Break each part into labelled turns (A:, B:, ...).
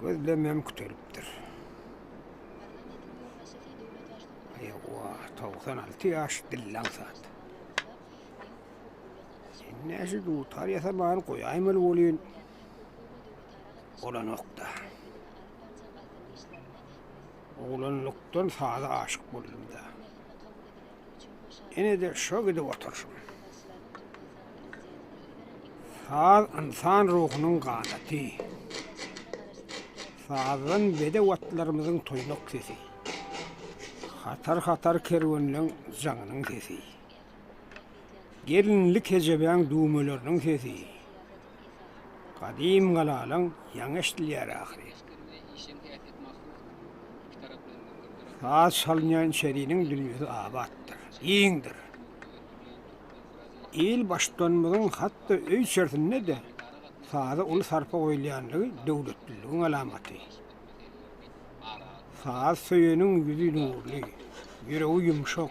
A: gözlemem kütelipdir. Eyvah, 96 yaş dillan saat. Näşe dutar ýasaman goýaýmyl bolýan. Ola nokta. Oğlanlıktan sağa aşık boldum da. Ene de şok edip oturşum. Saz insan ruhunun kanatı. Sazın bede vatlarımızın toynuk sesi. Hatar kervanlığın canının sesi. Gelinlik hecebeğin düğmelerinin sesi. Kadim galalın yanıştılıyar ahiri. Saz salınyan şerinin dünyası abattır, iyiğindir. İl baştanmızın hatta öy çertinne de sazı ulu sarpa oylayanlığı devletliliğin alamatı. Saz söyünün yüzü nurlu, yüreği yumuşak,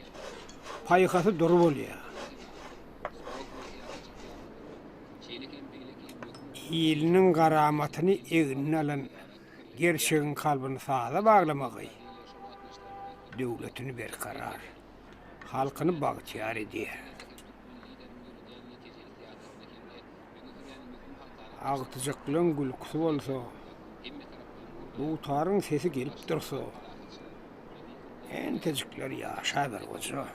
A: paykası duru bolya. İlinin karamatını eğinin alan gerçeğin kalbini saza bağlamağı. Devletini berkarar, halkını bağıtıyar ediyor. Ağıtıcıklığın gülküsü olsa, dutarın sesi gelip dursa, en tecikler yaşadır oca.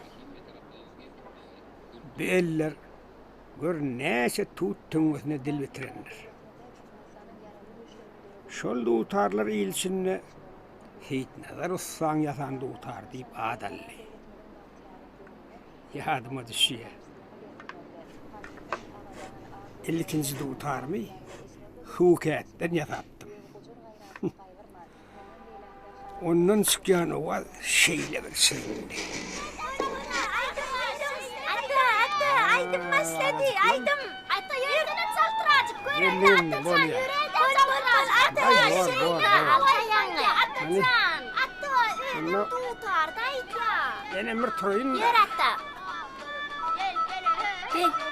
A: Beller, gör näçe tuttun özüne dil bitirenler. Şol dutarlar ilçinne, hiç nazar ussan yasan dutar deyip adalli. Yadıma düşüyor. 52. dutarımı huketten yasattım. Ondan çıkan o şeyle bir sindi.
B: Aydım başladı, aydım. Ata yürüdünüm saltıracık, görüldü ata sen yürüdün saltıracık. Ata şeyle, alayanga, ata can. Ata önüm tutar, dayıkla.
A: Ben emir turayım mı?
B: Yer ata.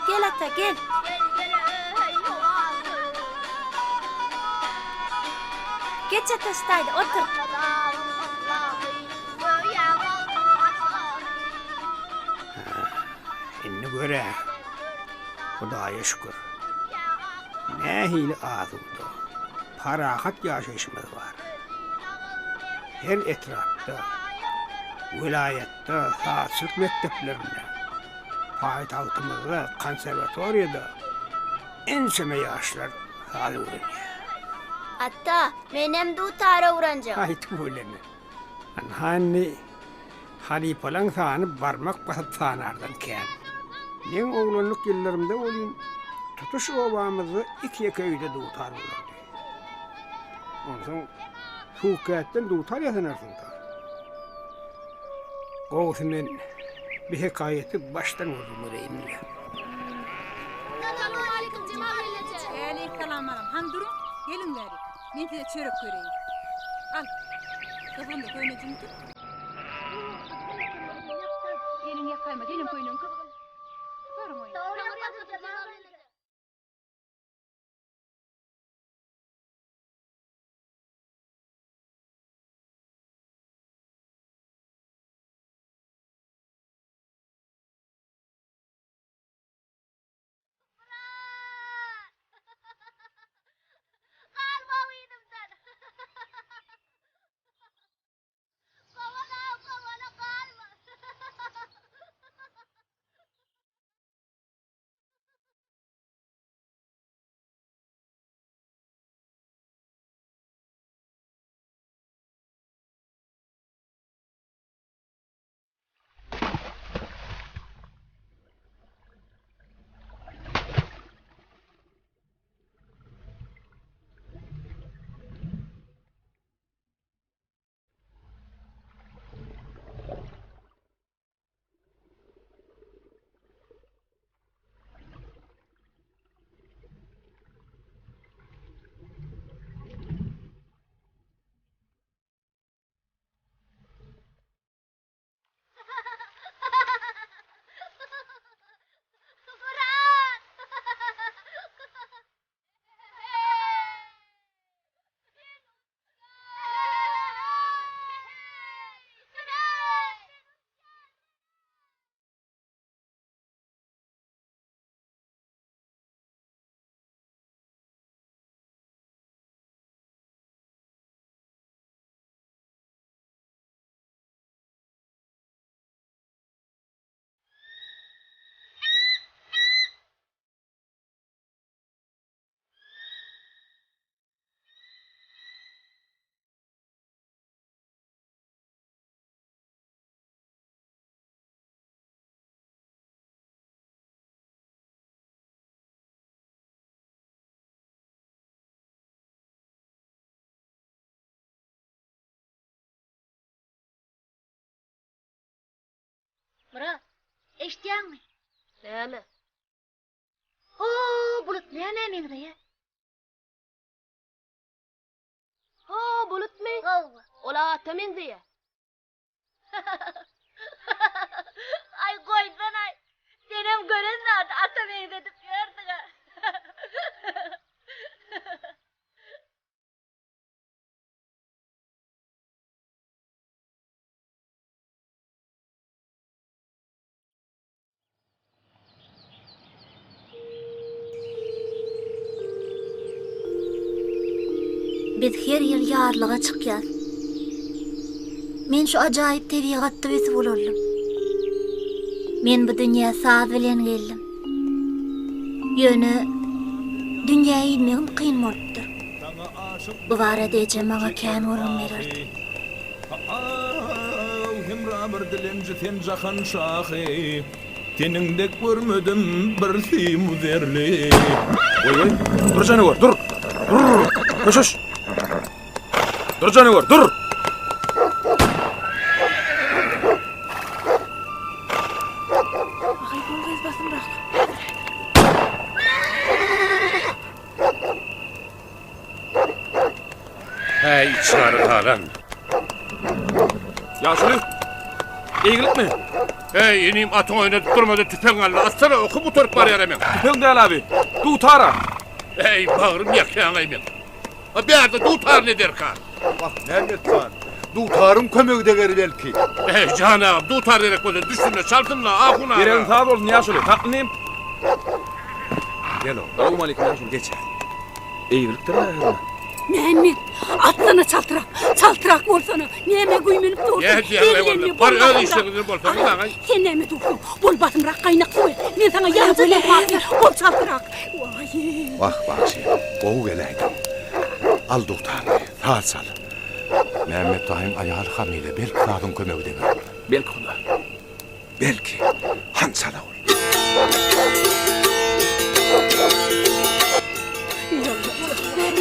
B: Gel ata, gel. Geç ata staydı, otur.
A: Inni göre. Hudaya şükür. Ne hili ağzımda. Parahat yaşayışımız var. Her etrafta, vilayette, sağlık mekteplerinde, payitahtımızda, konservatuariyada en seme yaşlar sağlık öğreniyor.
B: Ata, menem dutara uğrancağım.
A: Hayt böyle mi? Hani halipalan sahanı barmak basıp sahanardan ken. Ben oğlanlık yıllarımda olayım. Tutuş obamızı ikiye köyde dutar olurdu. Ondan sonra hukuketten dutar yazanarsın da. Qoğusundan bir hikayeti baştan vurdum orayımla.
B: Selamünaleyküm Cemal Bey'le.
C: Aleykümselam anam. Han durun. Gelin gari. Ben size çörek göreyim. Al. Kafamda koynacını tut. Elin yakayma. Gelin koynun kız. Varım oyun.
B: Murat, eşdiýäňmi?
D: Näme?
B: Bulut näme meňde ya?
D: Bulutmy? Ola ata meňde.
B: Ay goýdan ay. Senem gören ata meňde dip ýerdiňa. Biz her ýyl ýarlyga çykýar. Men şu ajaýyp tabiatda besip bolarlym. Men bu dünýä saz bilen geldim. Ýöne dünýä ilmegim kyn bolupdyr. Bu barada eje maňa kän orun bererdi.
E: Himramır dilenci ten jahan şahy. Teningdek görmedim bir simuzerli. Oy, dur canavar, dur. Dur. Koş. Dur canavar, dur.
B: Ay bolgaz basın bırak.
F: Hey çağrı halan.
E: Yaşlı. İyilik mi?
F: Hey inim atın oynadıp durmadı tüpen aldı. Atsana oku bu torp var yaramın.
E: Ben değil abi. Tutara.
F: Hey bağırım yakyan aymen. Bir yerde tutar ne der kan?
G: Bak Mehmet Can, dutarım kömekdeger belki.
F: Hey canım tutar derek böyle düştüğünde çaltınla ahuna.
E: Bireğin sağ olsun yaşlı. Tatlıyım.
G: Gel oğlum.
E: Selamun aleyküm yaşlı. Geç. İyiliktir ha.
C: Mehmet, atlana çaltırak bolsana. Neme güýmenip durdun?
F: Ya diýerler bar öyle işlerini bolsa ne lan?
C: Sen neme durdun? Bol batımrak kaynak su. Men sana ýaňy lepatyn, bol çaltırak. Vay.
G: Bak şey. Oğu geleydim. Al dutarı. Sağ sal. Mehmet Dayım ayağı hamile. Belki kadın kömekdeger.
E: Belki ola.
G: Belki. Hansala ol.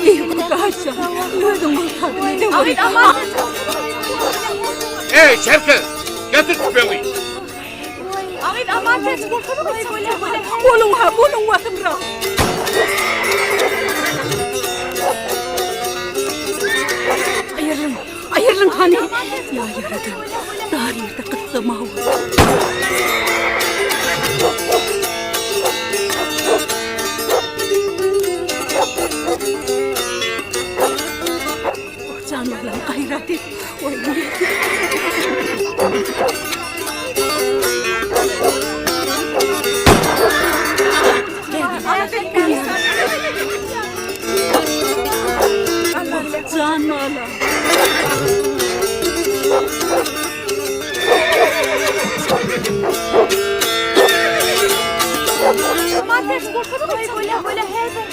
C: İyi kurtaşa. Ödüm kurtardı. Ne var?
F: Hey Şerke getir tüpeni.
C: Ahmet aman tez bolsana bolsa. Bolun batımrak. Ayırlın hani. Ya yaradım. Dar yerde kıtlama var. Canlarla gayret et. Oy. Canlarla. Mates bolsa da böyle hede.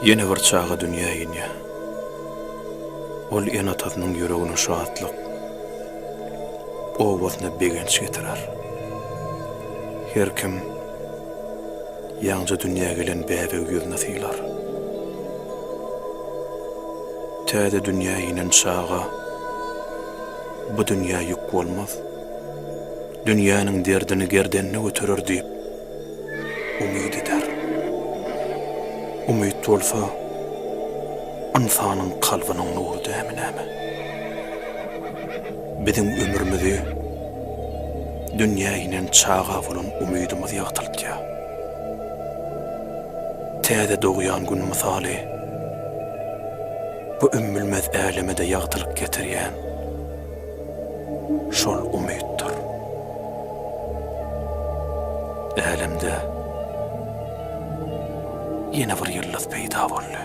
E: Yeni bir çağa dünya ýene. Ol en atadynyň ýüregine şatlyk. Owasyna begenç getirer. Her kim ýaňja dünýä gelen bäbe ýüzüne sylar. Täze dünýä ýenen çağa bu dünýä ýük bolmaz. Dünýäniň derdini gerdenine götürür diýip umyd eder. Umyd bolsa insanyň kalbynyň nury däminäme. Bizim ömrümüzi dünýä ýenen çağa bolan umydymyz ýagtylýar. Täze doğuyan gün misaly bu ümmülmez äleme-de ýagtylyk getirýän şol umyddyr. Älemde ýene bir ýyldys peýda boldy.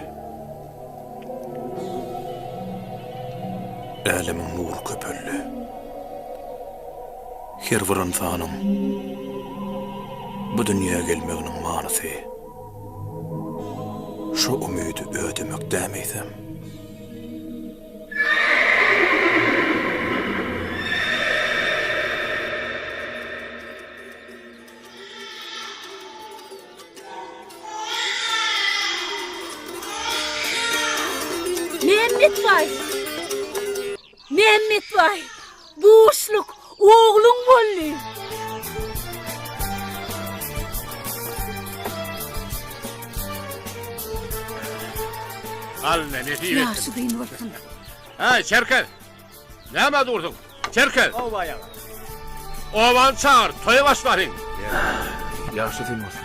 E: Älemiň nury köpeldi. Her bir insanyň bu dünýäge gelmeginiň manysy şu umydy ödemek dämeýsem.
C: Mehmet vay. Bu uşluk oğlun bolly.
F: Al ne diýip?
C: Ýaşy dyn bolsun.
F: Ha, Çerkel. Näme durdun? Çerkel. Ovan çağır, toya başlaryň.
E: Ýaşy dyn bolsun.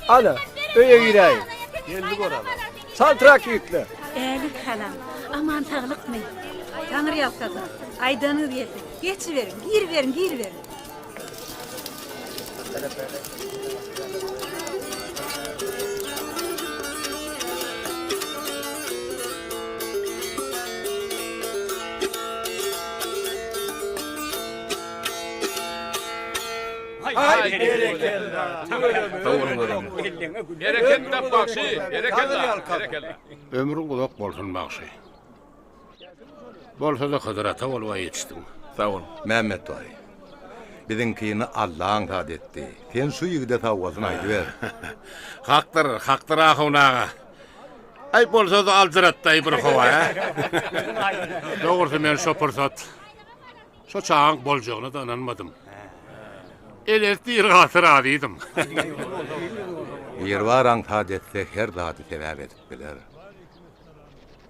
A: Ana, öye gireyim. Geldik orada. Santrak yükle.
C: Elik halam. Aman taglyqmy. Tanrı ýalkaza. Aýdany geldi. Geçiverin, gir verin.
F: Bereketli bakşy, bereketli. Ömrüň uzak bolsun bakşy. Bolsa da Hydyrata bolwa ýetişdiň.
G: Sağ ol. Mehmet dayı. Bizinkini Allah'ın taat etti. Sen şu yigide tavvazın aydı ver.
F: Hakdyr ahawnaga. Ay bolsa da aldyratday bir howa, ha. Dogry men şo pursat. Şo çağın boljagyna da inanmadym. Elerdi ýergatyra diýdim.
G: Ýerwaraň taat etse her zady sebäp edip biler.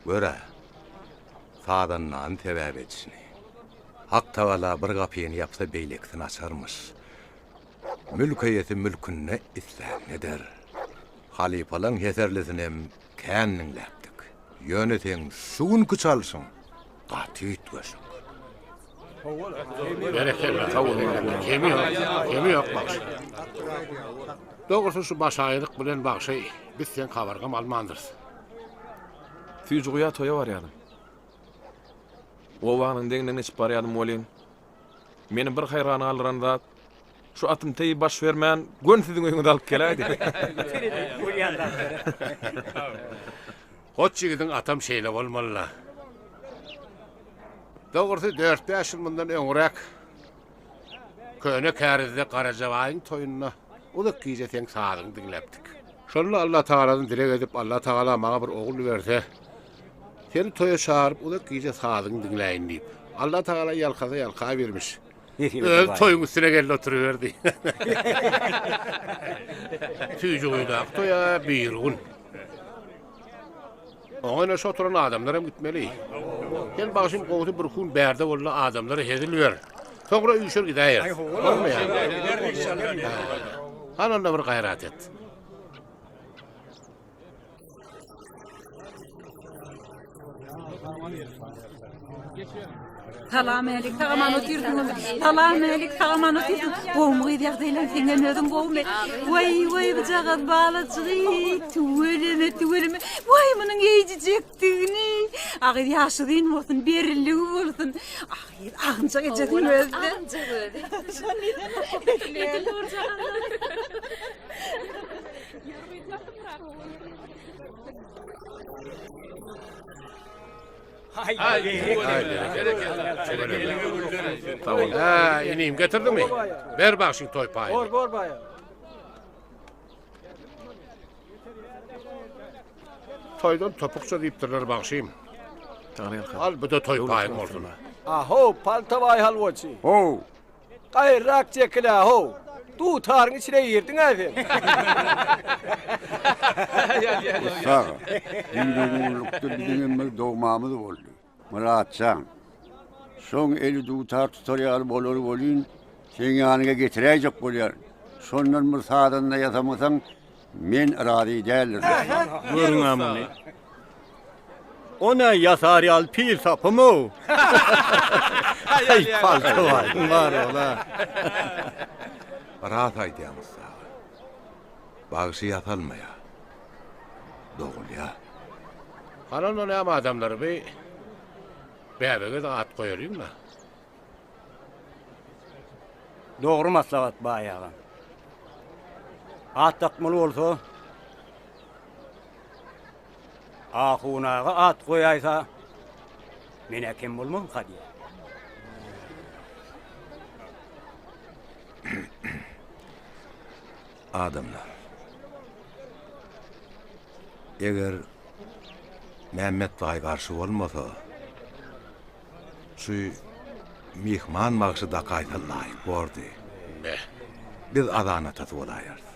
G: Göre. Sağdandan sebäp etişini. Hak Taala bir gapyny yapsa beýleksin açarmyş. Mülkiyeti mülkünne islam eder. Halifalaň heserlisinem känninläpdik. Yöneteň şugun kıçalsın. Gatyt görsün.
F: Bereketli. Kemi yok bakşy. Dogry şu başaýylyk bilen bakşy biz sen habargam almandyr.
H: Tüýjüňe toýa barýarym. O wagtyň deňden içip barýardym bolýan. Meni bir haýran alyranda şu atym teýi baş bermän gön siziň öýüňize alyp gelýärdi.
F: Hoç ýigitiň atam şeýle bolmaly. Dogry 4-5 ýyl mundan öňrek köne kärizde Garajabaýyň toýunyna ulyk giýje sen sadyň diňlepdik. Şonda Allah Taaladan dilek edip Allah Taala maňa bir ogul berse, seni toya çağırıp ulyk giýje sadyň diňleýin diýip. Allah Taala ýalka bermiş. Öz toyun üstüne geldi oturuverdi. Tüycüğüydü toya bir gün. Oğayna şu oturan adamlara gitmeli. Gel başım kovutu bir gün berde olan adamlara hediliver. Sonra uyuşur gider. Olmuyor. Ananda bir gayret et.
C: Salam alik, tağaman otyrdun. Salam alik, tağaman otyrdun. Boğum gıydiyak deylen senden ödüm boğum. Vay bıçakat bağlaçığı. Tüveleme. Vay bunun eğicecektiğini. Ağır yaşadığın olsun, berilliği olsun. Ağınca geçedin özde. Ağınca öyle. Edil orcağınlar.
F: Tamam. Ha, ineyim getirdin mi? Ver bak şimdi toy payını.
A: Bor bayağı.
F: Toydan topukça deyip durlar bakşayım. Al bu da toy payın olsun.
A: Aho, paltavay halvacı. Ho. Kayrak çekile ho. Tu tarın içine girdin efendim.
I: Sağ. Dindoğunlukta bizim doğmamız oldu. Muratcan. Son eli tutar tutarıyal bolur bolun. Sen yanına getireyecek bolur. şondan bir saatında yatamasan men iradi değilim.
J: Görün amını. O ne yasaryal pil sapı mı? Ay faltı var ola.
G: Rahat aydiyamız sağa. Bağışı yatalmaya. Doğul ya.
F: Hanan ona ama adamları bir bebege de at koyarım da.
J: Doğru maslahat bayağı. At takmalı olsa ahunağa at koyaysa mene kim bulmam hadi.
G: Adamlar. Eğer Mehmet Dayı karşı olmasa şu mihman maqsıda qaytalayıp bordu.
F: Ne?
G: Biz adana tatı olayarız.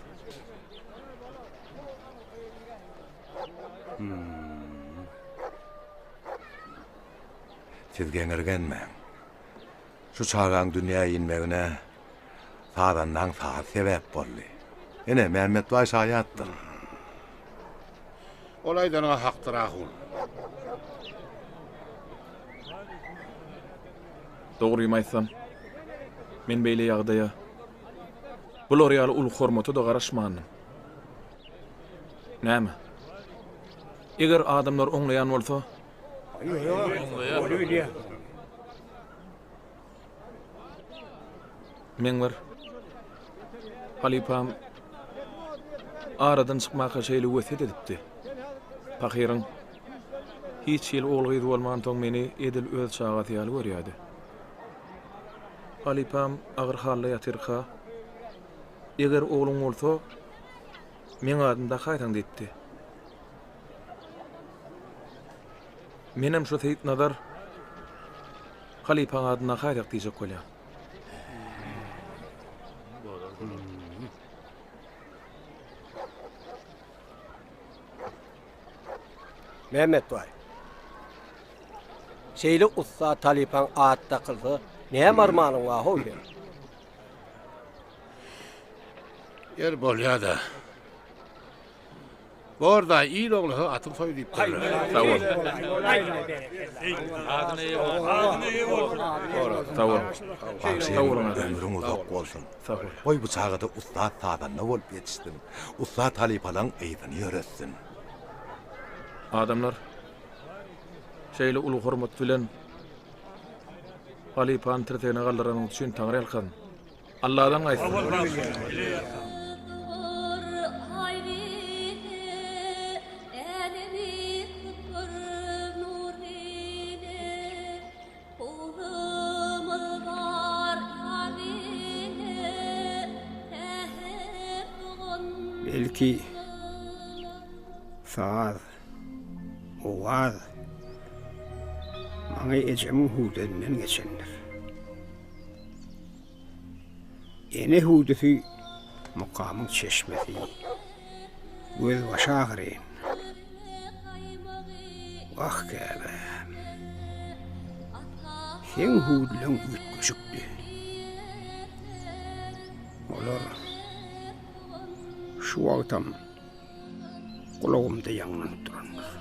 G: Siz genirgenmen. Şu çağan dünyaya inmegine sağdandan sağa sebep bolli. Ene Mehmet Dayı şayattır.
F: Olaydan haktır ahun.
H: Doğruyu aýtsam, men beýle ýagdaýa bular ýaly ul hormaty da garaşmanyň. Näme? Eger adamlar oňlaýan bolsa, men var. Halipam aradan çykmaka şeýle weset edipdi. Pakyryň hiç ýyl oglyzy bolmagan toň meni edil öz çagasy ýaly görýärdi. Halipam agyr halda ýatyrka. Eger ogluň bolsa, men adynda haýran diýipdi. Menem şu Seyit Nazar Halipaň adyna haýrak diýjek bolýar.
J: Mehmet var. Şeyli usta Talipan atta kıldı. Neye marmanın var hoydu?
F: Yer bolýa da. Borda iyi oğlu atım soy deyip durlar.
H: Sağ ol. Sağ ol.
G: Sağ olun ömrün uzak olsun.
H: Sağ ol.
G: Koy bu çağda usta sağdan ne olup yetiştin. Usta Talipalan eýdini öğretsin.
H: Adamlar şeýle ulu hormat bilen Halipan tirtene galdyranyň üçin taňry alkan. Allahdan aýsyn.
A: Belki sağ oğaz maňa ecemin hudundan geçendir. Ene hudusu mukamın çeşmesi göz başa ağrıyın. Vah kâbe sen hudlan ütküçüktü. Olar şu wagtam kulağımda yanlan duranlar.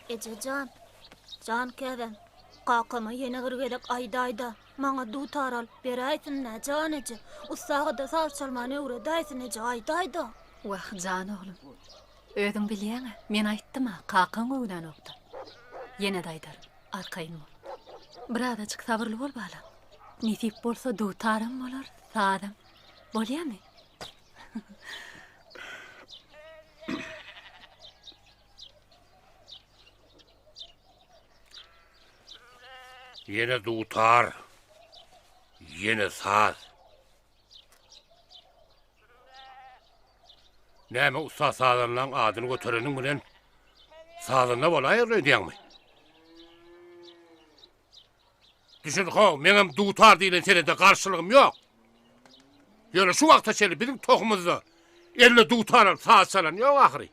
B: Ejecan, can kevem. Kakama yene gırgelek ayda maňa dutar al beraýsyn näjan eje. Usaga da sar çalmany öwredaýsyn eje ayda.
C: Wah can oğlum. Ödün bilýäň, men aýtdym-a, kakan öwden okda. Yene daýdar, arkaýyn bol. Birazajyk sabyrly bol bala. Nisip bolsa dutarym bolar, sadam. Bolýarmy?
F: Yine dutar. Yine saz. Näme usta sazanlaň adyny götereniň bilen sazana bolaýar diýýärmi? Düşün ho, meňem dutar diýilen senede garşylygym ýok. Ýöne şu wagta çeli bizim tohumuzda elle duutaran saatsalan ýok ahry.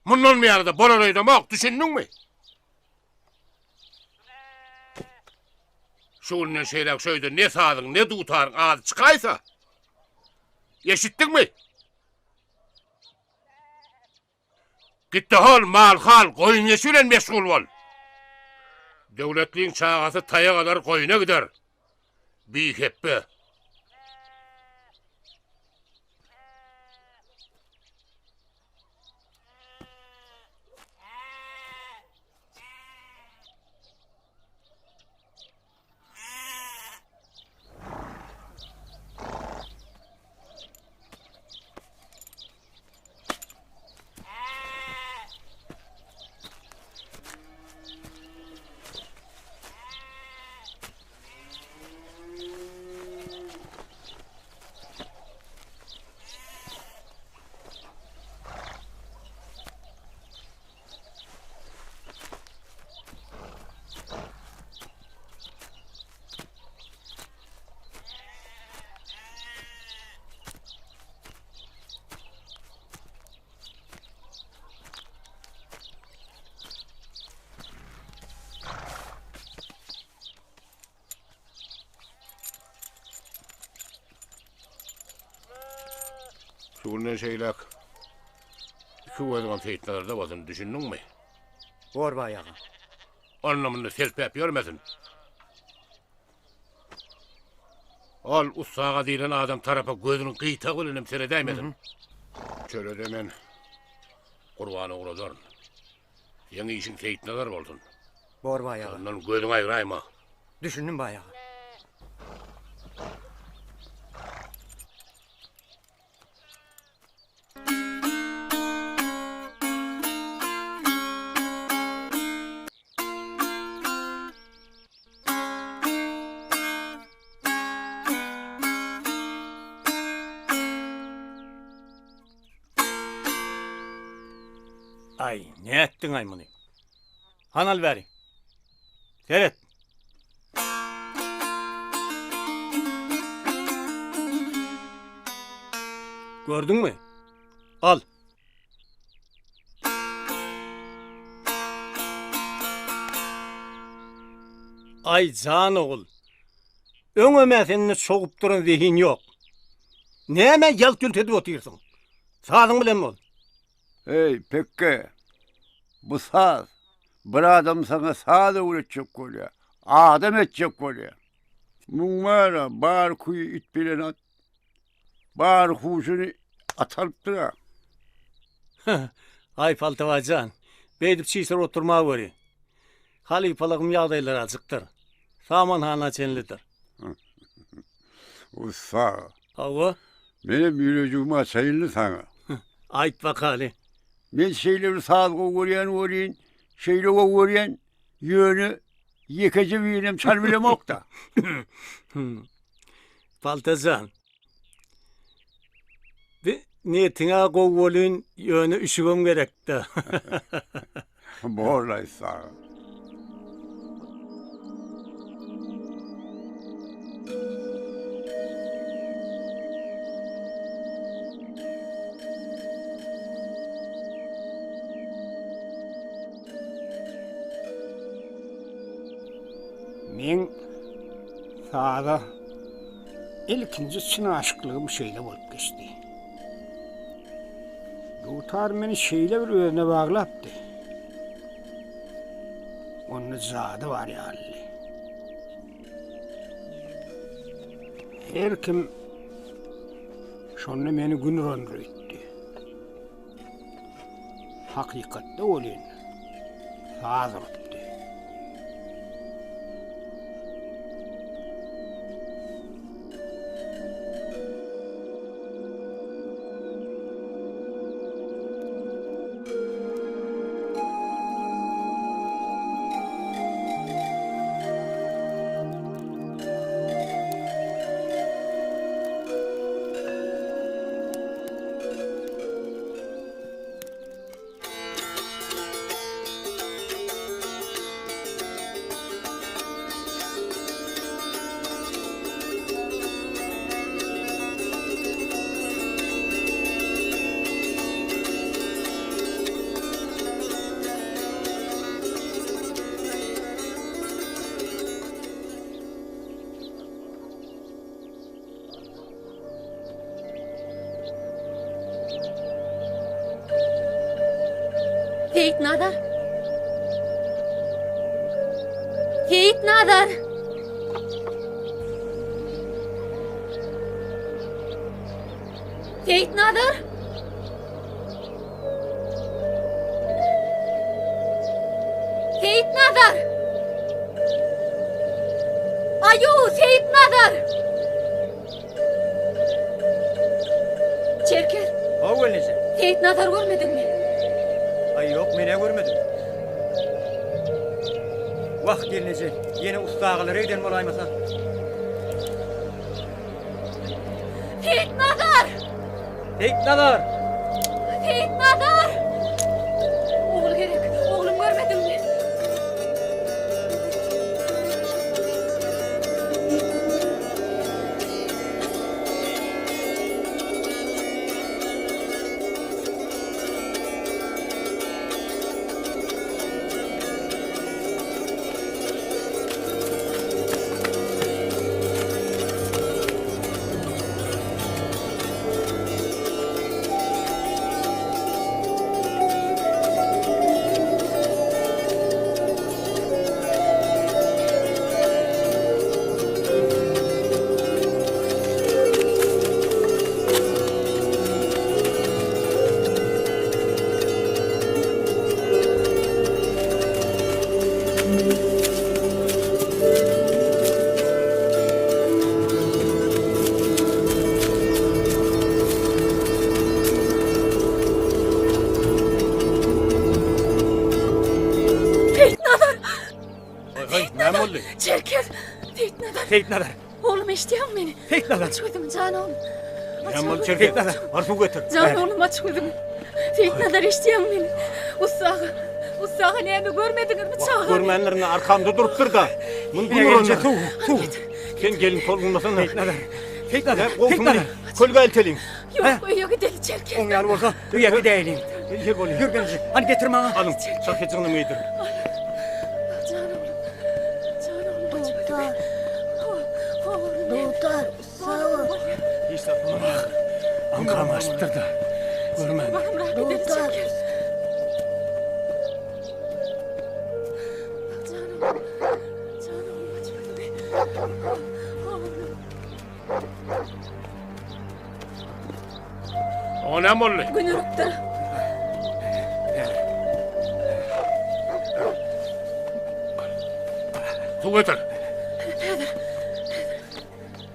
F: Mundan miyarda bolalaydamak düşündüňmi? Şuundan şeyler şöýde ne saadyň, ne duutaryň azy çykaýsa. Eşitdiňmi? Gitti hal, mal hal, goýun ýeşilen meşgul bol. Döwletliň çagasy taýa kadar goýuna gider. Bir heppe. Şuundan şeyler iki gözüňe feýtnalarda bolsun düşündiňmi?
J: Gorba ýaga.
F: Anlamında selpäp ýörmesin. Al usaga diýilen adam tarapa gözüniň gyýta bilen sere däýmesin. Çölede men Gurbany ugladaryn. Ýeňi işiň feýtnalar bolsun.
J: Gorba ýaga.
F: Ondan gözüň aýraýma.
J: Düşündüm bayağı.
A: Ay, ne ettin ay bunu? Hanal veri. Seyret. Gördün mü? Al. Ay can oğul. Öňeme seni soğup duran zihin yok. Näme ýalgült edip oturýarsyň? Sadyň bilen bol.
I: Hey Pekke, bu saz, bir adam sana sağda üretecek kolya, adam edecek kolya. Bunlara bar kuyu it bilen at, bar kuşunu atarıp dura.
A: Ay paltavacan, beydip çiğsir oturmağa veri. Halifalığım yağdaylar azıktır. Saman hana çenlidir.
I: Usta,
A: Hava,
I: benim yüreğime sayılı sana.
A: ait bak hali.
I: Ben şeyleri sağlığa uğrayan, şeyleri uğrayan, yönü yıkıcı biriyim, çarmılım ok da.
A: Paltazan. Ve niyetine kovulun yönü üşüğüm gerekti.
I: Borlay sana.
A: Men sağda ilkinci çyn aşıklığım şeyle bolup geçti. Dutar meni şeyle bir özüne bağlaptı. Onun zadı var ya halli. Her kim şonu meni günür etti. Hakikatte olin. Sağdır.
C: Teyit nadar. Teyit nadar. Teyit nadar. Teyit nadar. Ayo, Teyit nadar. Çerker,
J: Hawa nece?
C: Teyit nadar görmedin mi?
J: Ay yok mene görmedim. Vakt gelinece yine ustağıları eden olaymasa.
C: Teyit nadar.
J: Tek nadar.
C: Teyit nadar. Oğul gerek, oğlum görmedin mi? Çerker, Teyit nadar.
J: Tek nadar.
C: Oğlum eştiyan beni.
J: Tek nadar.
C: Aç koydum canım.
J: Yamal çerkek nadar. Arfu götür.
C: Can oğlum aç koydum. Teyit nadar eştiyan beni. Usağı neyimi görmediniz mi çağır?
J: Görmenlerini arkamda duruptur da. Bunu gelince tu. Sen gelin sorulmasın. Tek nadar. Tek nadar. Tek nadar. Kolga elteliyim.
C: Yok gidelim Çerker.
J: On yer olsa dünya gidelim. Gel bolun. Yürü gelince. Hani getirme ha. Alın. Sakıcığını mı yedirin?
B: Doktor, sağ ol.
J: Hiç satmam. Ankara maçtır da. Görmen.
B: Doktor.
F: O ne molly?
C: Günürüktür.
F: Su götür.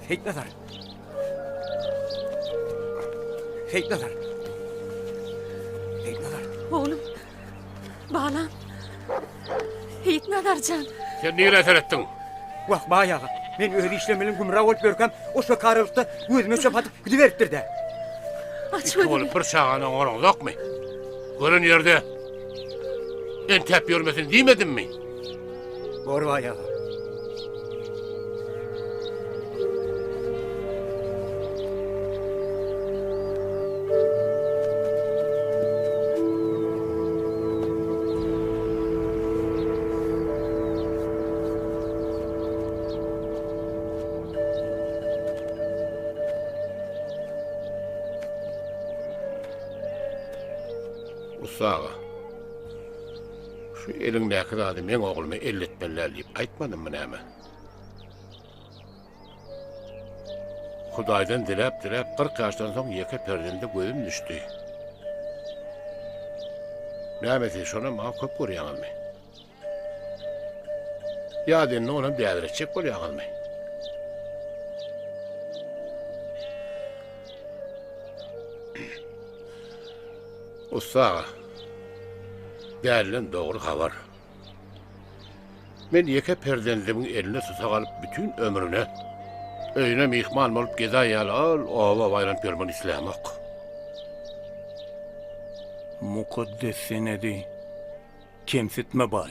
J: Tek nadar. Tek nadar. Tek nadar.
C: Oğlum, bağlan. Teyit nadar can.
F: Sen niye refer ettin?
J: Vah bayağı. Men öyle işlemelim gümrah olup görkem. O şu karılıkta gözüne çapatıp gidiveriptir de.
C: Aç
F: İki
C: koydum.
F: olup bir çağına onun yok mu? Görün yerde. En tep görmesin demedim mi?
J: Doğru bayağı.
F: Usağa. Şu elindeki adı men oğlumu elletmeler deyip aytmadın mı näme? Hudaydan dilep 40 yaştan soň ýeke perdende gözüm düştü. Nämeti şona maňa köp görýärmi? Ýa-da ona bäderçek bolýarmy? Usağa. Dälilen dogry habar. Men ýeke perdendimin eline tutak alyp bütün ömrüne öýüne mihman bolup gezaýal al, owa bayram görmän islämek.
J: Mukaddes senedi. Kemsitme bay.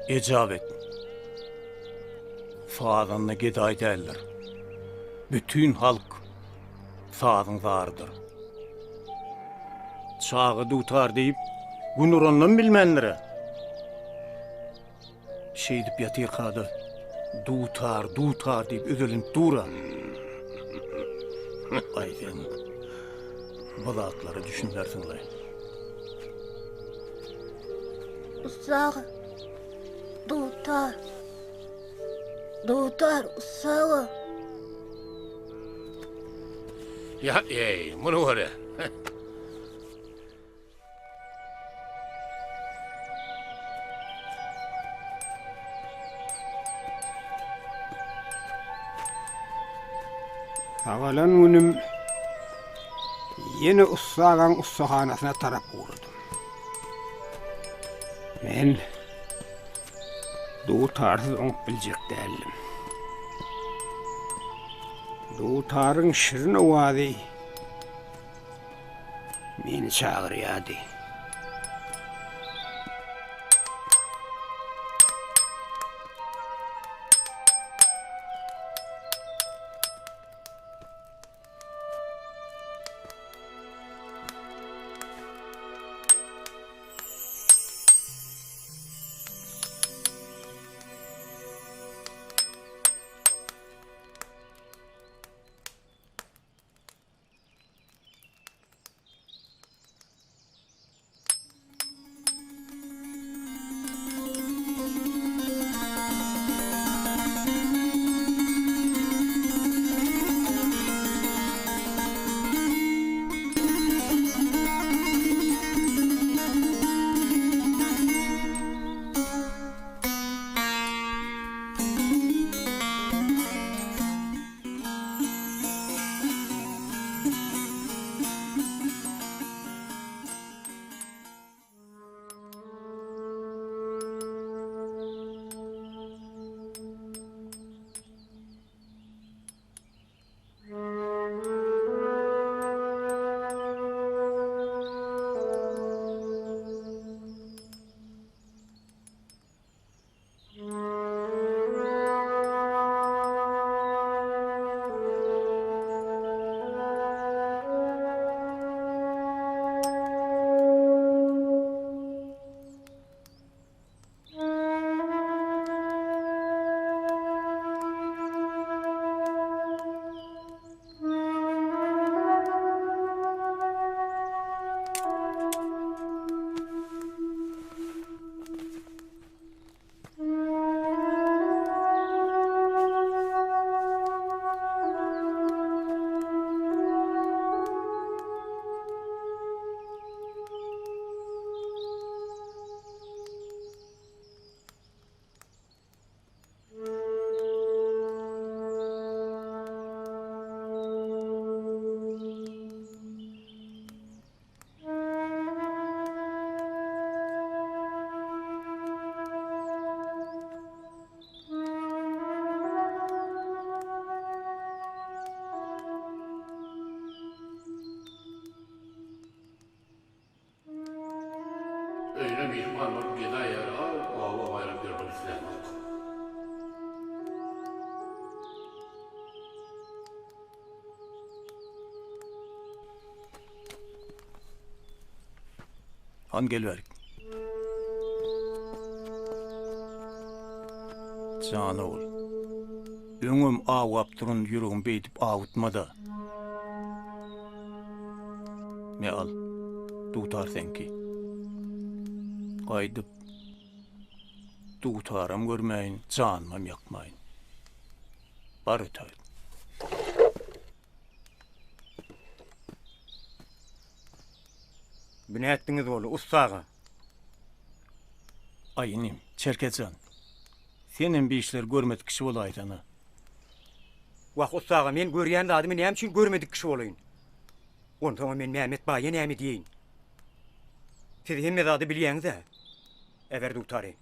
J: Ecabet. Sağdanna geday derler. Bütün halk sağdın zardır. Çağı dutar deyip günuranlan bilmenlere. Şey dip yatır kadı. Dutar deyip ödülün dura. Ayden. Bu zatları düşünlersinler.
B: Usağa. Dutar. Dutar usağa.
F: Ya bunu var ya.
A: Sagalan günüm yine Ussağan ussahanasına tarap uğradım. Men Dutarsız oňup biljek däldim. Dutarın şirin owazy meni çagyrýardy.
F: Öyle mihman olup gida yer al, oğlu bayrak bir bunu silah aldı.
J: Han gelverik. Can oğul. Öňüm awap durun ýüregim beýdip awutmada. Me al. Dutar senki. Gaýdyp dutaram görmäýin, janymam ýakmaýyn. Bar ötür.
K: Bu näetdiňiz bolu ustaga?
J: Aýynym, Çerkezjan. Senin bir işler görmedik kişi bolaýdyny.
K: Waq ustaga, men görýän zadymy näme üçin görmedik kişi bolaýyn? Ondan men Mehmet baýa näme diýin? Siz hemme zady bilýäňiz-ä? Eger dutary.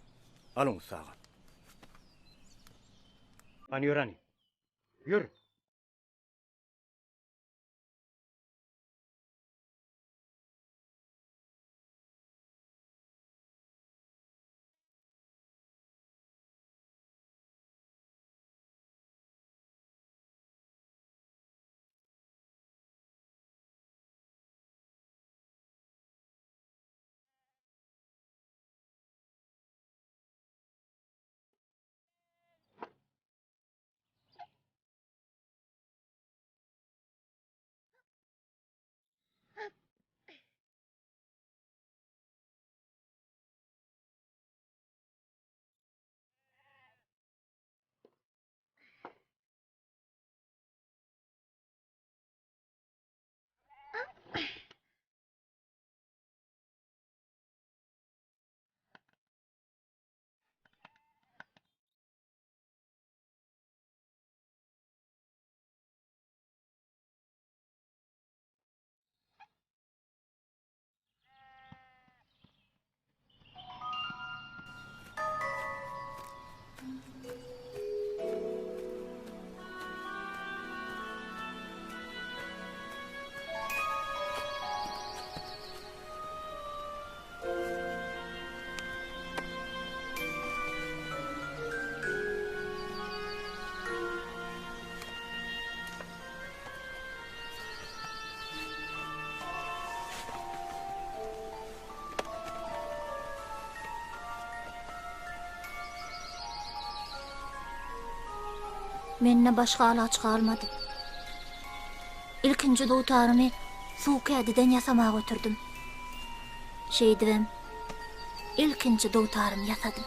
K: Alın ustaga. Ani ýörani. Ýür.
B: Menne başga alaç kalmadı. İlkinji dutarymı suw kädiden ýasamaga götürdüm. Şeýdibem. İlkinji dutarym ýasadym.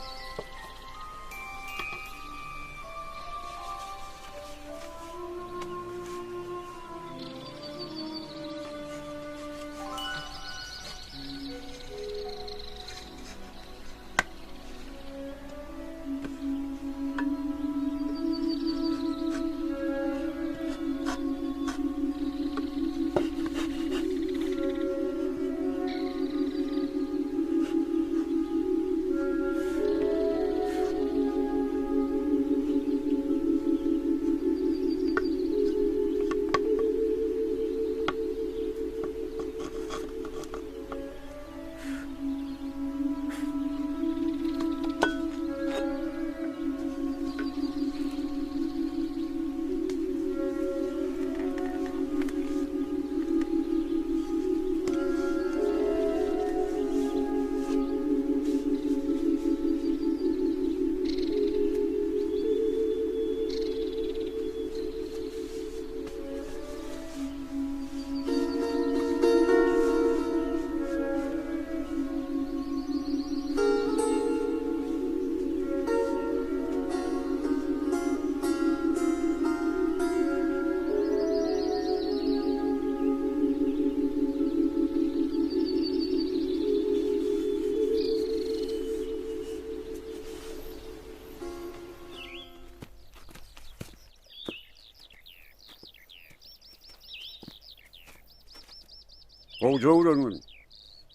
I: Hoca uğranın.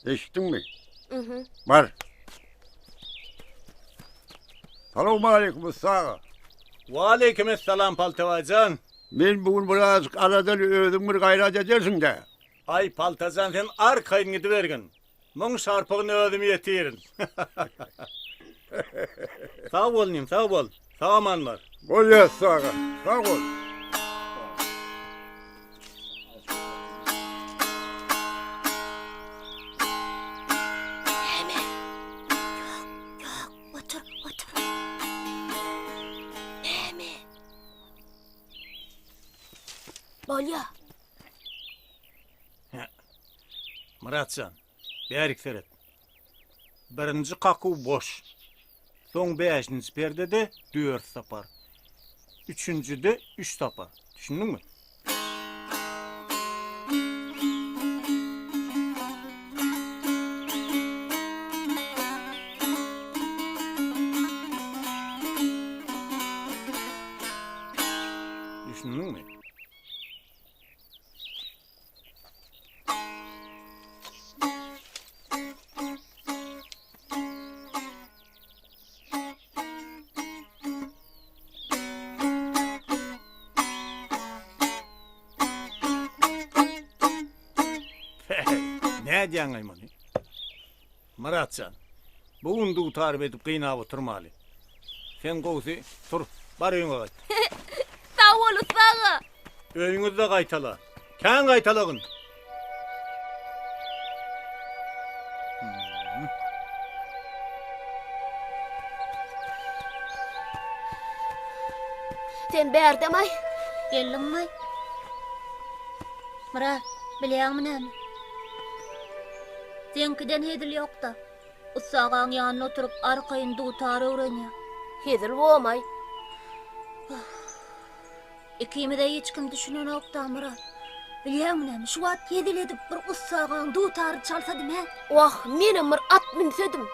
I: Eşittin mi?
D: Mhm.
I: Var. Selamun aleyküm sağa.
J: Ve aleykümselam Paltavacan.
I: Men bugün biraz aradan ödüm bir gayret edersin de.
J: Ay Paltazan sen arkayın gidivergin. Mun şarpığını ödüm yetirin. Sağ ol nim, sağ ol. Sağ amanlar.
I: Ol ya sağa. Sağ ol.
B: Bolya.
J: Muratcan, berik seyret. Birinci kakı boş. Son 5. perdede 4 sapar. 3'üncüde 3 sapar. Düşündün mü? Düşündün mü? Ne diyen aymanı? Muratcan, bugün de tarif edip kıynağı oturmalı. Sen kovsi, tur, bar öğüne kayt.
B: Sağ ol usağa.
J: Öğünüzü de kaytala. Kän kaytalagın.
D: Sen berdemay.
B: Geldim. Murat, bilýärmi näme? Senkiden hedil ýokda. Usağaň ýanyna oturup arkaýyn dutary öwrenýär.
D: Hedil bolmay.
B: Ikimi de hiç kim düşünen ýokda Murat. Bilýärmi näme? Şu wagt hedil edip bir usağaň dutary çalsadym he?
D: Wah, menem bir at minsedim.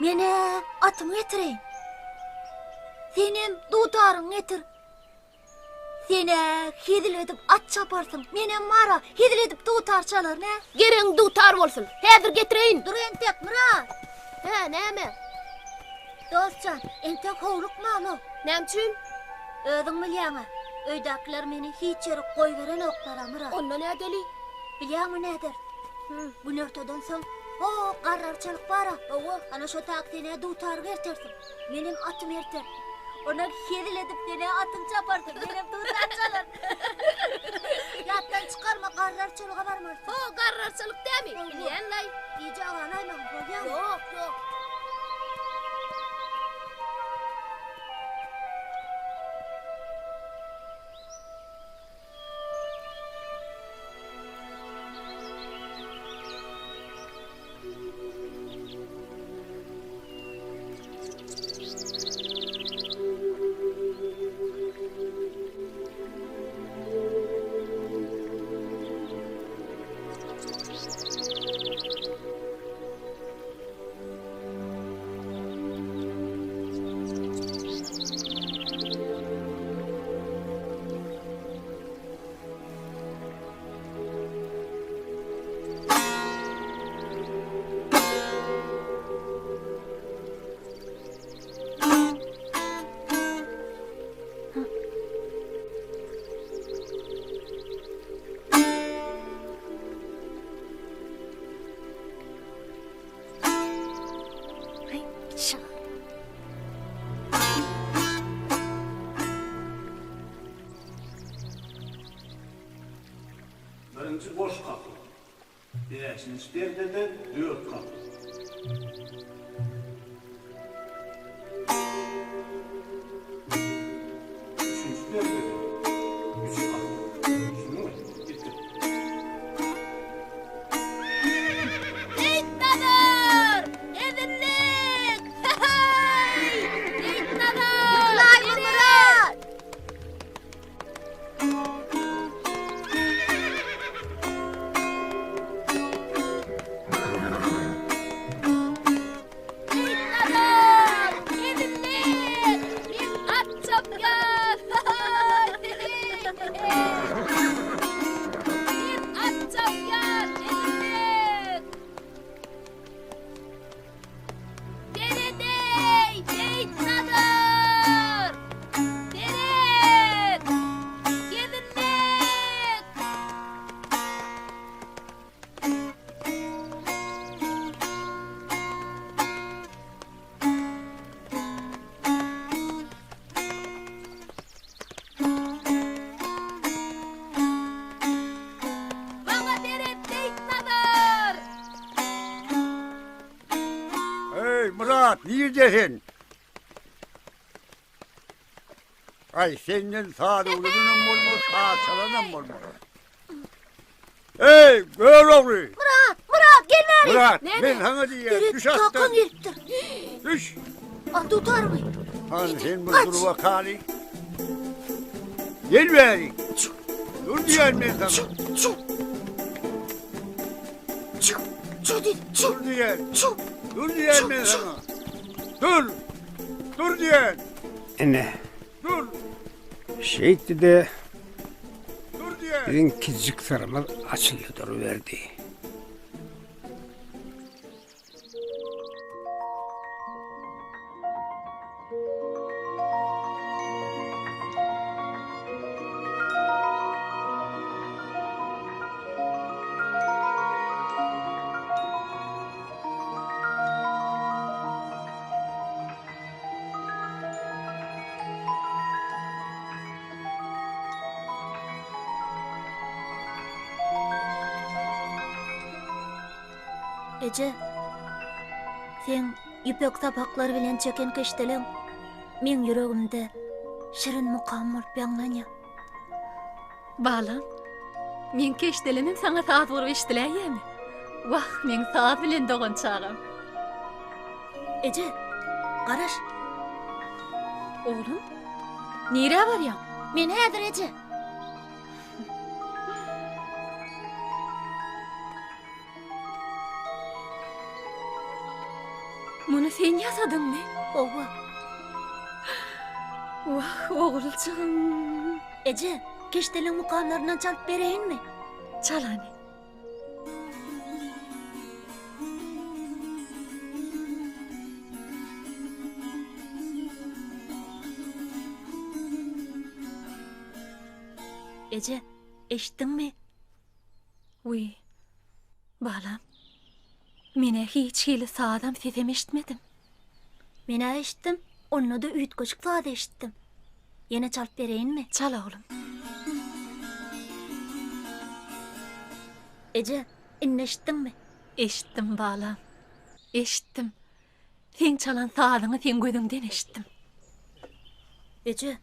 B: Mene atym getirin. Senem dutaryň getir. Sene hedil edip at çaparsın. Menem mara hedil edip dutar çalar ne?
D: Gereň dutar bolsun. Häzir getireýin.
B: Dur entek Murat.
D: He, näme?
B: Dostcan, entek howluk malı.
D: Näme üçin?
B: Özüň bilýäňi. Öýdäkiler meni hiç ýere goýberen oklara Murat.
D: Onda nädeli?
B: Bilýärmi nädir? Bu nörteden soň o garrarçylyk bara. Owa, ana şo taktine dutar gertersin. Menem atym erter. Ona hedil edip dene atym çaparsın. Menem dutar çalar. Yattan çıkarma garrarçylyga barmarsın.
D: O garrarçylyk dämi? Bilýänlay.
B: Iýe aganaýmam bolýar.
D: Yok, yok.
J: Birinci boş kapı. Beşinci perdede 4 kapı. Üçüncü perdede 3 kapı. Şunu mu? Gitti.
B: Eğitmenler! Evinlik! Hey! Eğitmenler! Yıkılay bunlar! Eğitmenler! Evinlik! Bir at çapkın! Bir at çapkın! Evinlik! Deredey, Beytnadır. Deret, Gevinlik. Bana Deret Beytnadır.
I: Hey Murat, neredesin? Ay senin sağda ulunun olmuş, sağ çalanın olmuş. Hey, gör oğlu.
B: Murat gel bari.
I: Murat, ben sana diyeyim, düş
B: Kalkan
I: attan.
B: yırttır.
I: Düş.
B: Tutar mı?
I: Hani sen bu duruva kali. Gel bari. Dur diyeyim ben sana. Dur diyeyim. Dur diyeyim ben sana. Dur. Dur diyeyim.
A: Ene,
I: Dur.
A: şeydi de
I: Dur diyeyim.
A: bizim kizcik sarımız açılıyor verdi.
B: Ece, sen ipek sapaklar bilen çeken keştelen, men yüreğimde şirin mukam olup yanlanya.
C: Balam, men keşdelemem sana saat vurup iştileyemi. Vah, men saat bilen doğan çağım.
B: Ece, qaraş,
C: Oğlum, nire var ya?
B: men häzir Ece.
C: Bunu sen yazadın mı?
B: Owa,
C: Vah, oğulcağım.
B: Ece, keştelen mukamlarından çalıp bereyin mi?
C: Çal hani.
B: Ece, eşittin mi?
C: Uy, balam. Mine hiç hili sağdam sesem eşitmedim.
B: Men eşittim, onu da üyüt koşuk sağda eşittim. Yine çalıp bereyin mi?
C: Çal oğlum.
B: Ece, inne eşittin mi?
C: Eşittim balam. Eşittim. Sen çalan sağdını sen gözünden eşittim.
B: Ece,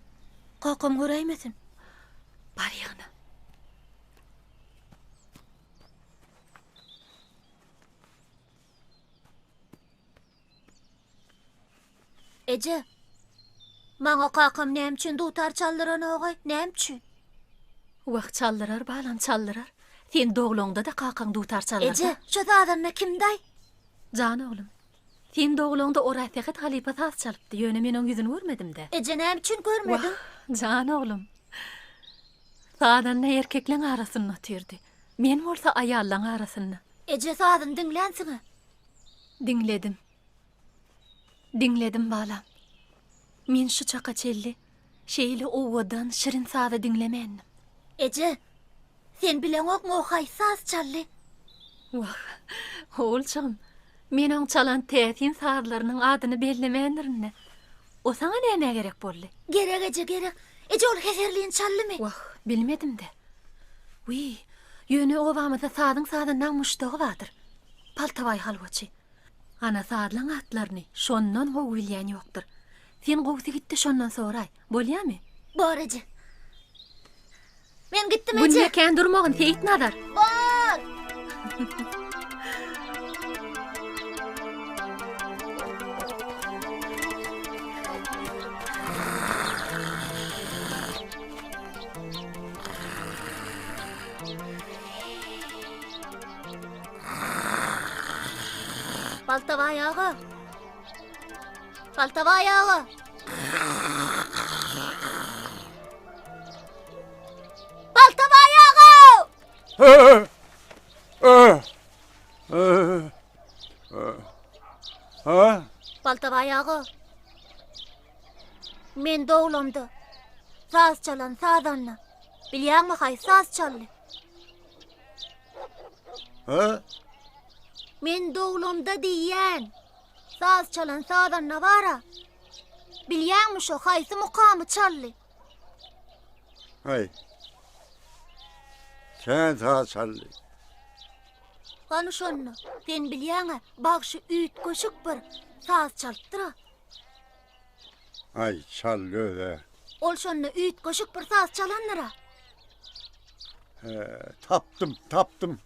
B: kakam göreymesin.
C: Bar yana.
B: Ece, maňa kakam näme üçin dutar çaldyran ogay, näme üçin?
C: Vaq çaldırar balam çaldırar. Sen doğulunda da kakang dutar çallar.
B: Ece, şu zadanna kimday?
C: Can oğlum. Sen doğulunda oraya teqet halipa tas çalıptı. Yöne men onun yüzünü görmedim de.
B: Ece näme üçin görmedin?
C: Can oğlum. Sağdanla erkeklerin arasını ötürdü. Men bolsa ayallan arasını.
B: Ece zadyn dinlensiňe.
C: Dinledim. Dinledim balam. Men şu çaka çelli, şeyli owadan şirin sağda dinlemendim.
B: Ece, sen bilen okma o haysas çally.
C: Vah, oğulcağım, Men oň çalan täsin saatlarynyň adyny bellemeýändirinne. O saňa näme gerek boldy?
B: Gerek ece gerek. Ece ol heserliğin çallymy?
C: Wah, bilmedim de. Wi, ýöne obamyza sadyň muşdagy badyr. Paltaway halwaçy. Ana saatlaň atlaryny şondan gowy ýokdur. Sen gowsy gitdi şondan soray. Bolýarmy?
B: Bor ece. Men gitdim
C: Bu
B: ece.
C: ne kän durmagyn teýit nadar.
B: Bor. Paltaway ağa. Paltaway ağa. Paltaway ağa.
I: Ha?
B: Paltaway ağa. Men dowlamda saz çalan sadanna. Bilýärmi hay saz çaldy?
I: Ha?
B: Men dowlamda diýen saz çalan sadanna bara. Bilýärmi şo haýsy mukamy çaldy?
I: Hay. Sen ta çally.
B: Gany şonu, sen bilýärmi? Bak şu üýt goşuk bir saz çaldyra.
I: Ay çallı da.
B: Ol şonu üýt goşuk bir saz çalanlara.
I: Taptım.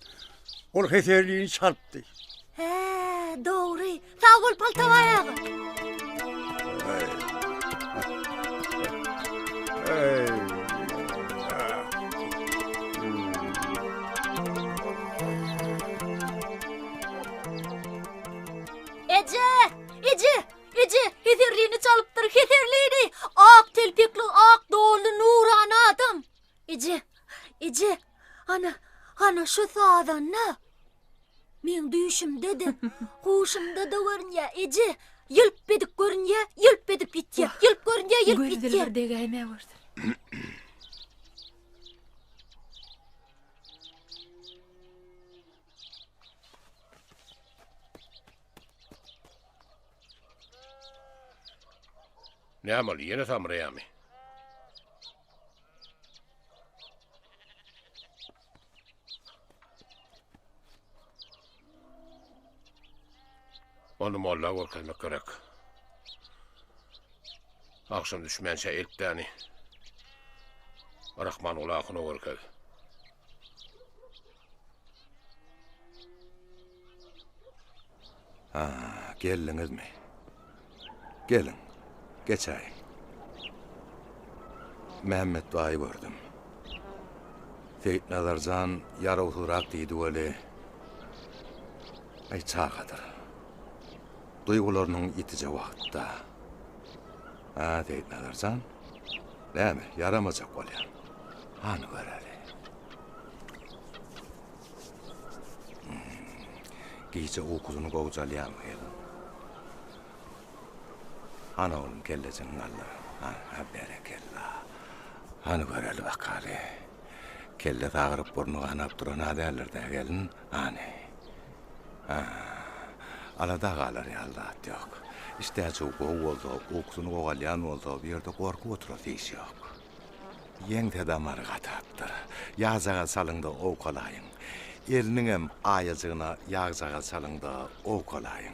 I: Ol heserliğini çarptı.
B: He, doğru. Sağ ol Paltaway ağa. Ece, heserliğini çalıptır, heserliğini. Ak telpekli, ak doğulu nurani adam. Ece, ana şu sağdan ne? Men düşümde kuşumda da görünýär, Ece. Yılp edip görünýär, yılp edip gitýär, yılp görünýär, yılp gitýär.
C: Gözleri degäýme boldy.
F: Näme oli ýene samraýamy? Onu molla görkezmek gerek. Akşam düşmänçe elpdäni. Rahman ulakyny görkez.
G: Ha, geldiňizmi? Gelin. Geçäýin. Mehmet Daýy gördüm. Seyit Nazarjan ýarawsurak diýdi weli. Ay çagadyr. Duygularynyň ýitije wagtda. Ha, Seyit Nazarjan. Näme, yaramajak bolýar. Hany göreli. Giýje okusyny gowjalýan geldi. Ana oğlum kellecin Allah. Ha berekella. Hani göreli bakali. Kelle tağırıp burnu kanap duran adaylardan gelin. Hani. Alada kalır ya Allah yok. İşte çok oldu. Okusunu kovalyan oldu. Bir yerde korku oturup iş yok. Yengde damarı kataptır. Yağzağa salın da o kolayın. Elinin hem ayacığına yağzağa salın da o kolayın.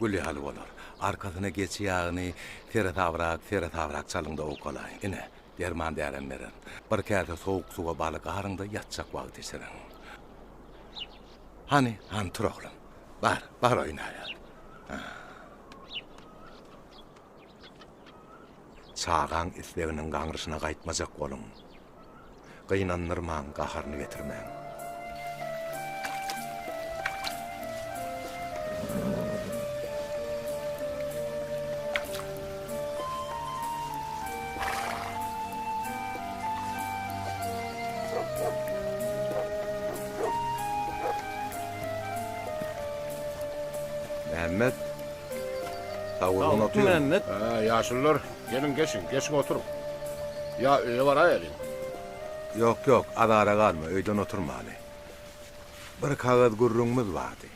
G: Gülü hal olur. Arkasına geçiyağını Ferhat avrak çalında o kolay. Yine derman deren veren. Bir kerde soğuk suğa balık ağrında yatacak vakit içerin. Hani tur oğlum. Var oynayalım. Çağan isleginin gaňrysına gaýtmajak bolun. Gynanyrman, gaharny getirmen. Mehmet, tavulun otuyor.
J: Mehmet.
F: Yaşlılar, gelin geçin oturun. Ya öyle var ayalın.
G: Yok, adara kalma, öyden oturma hali. Bir kağıt gurrunumuz vardı.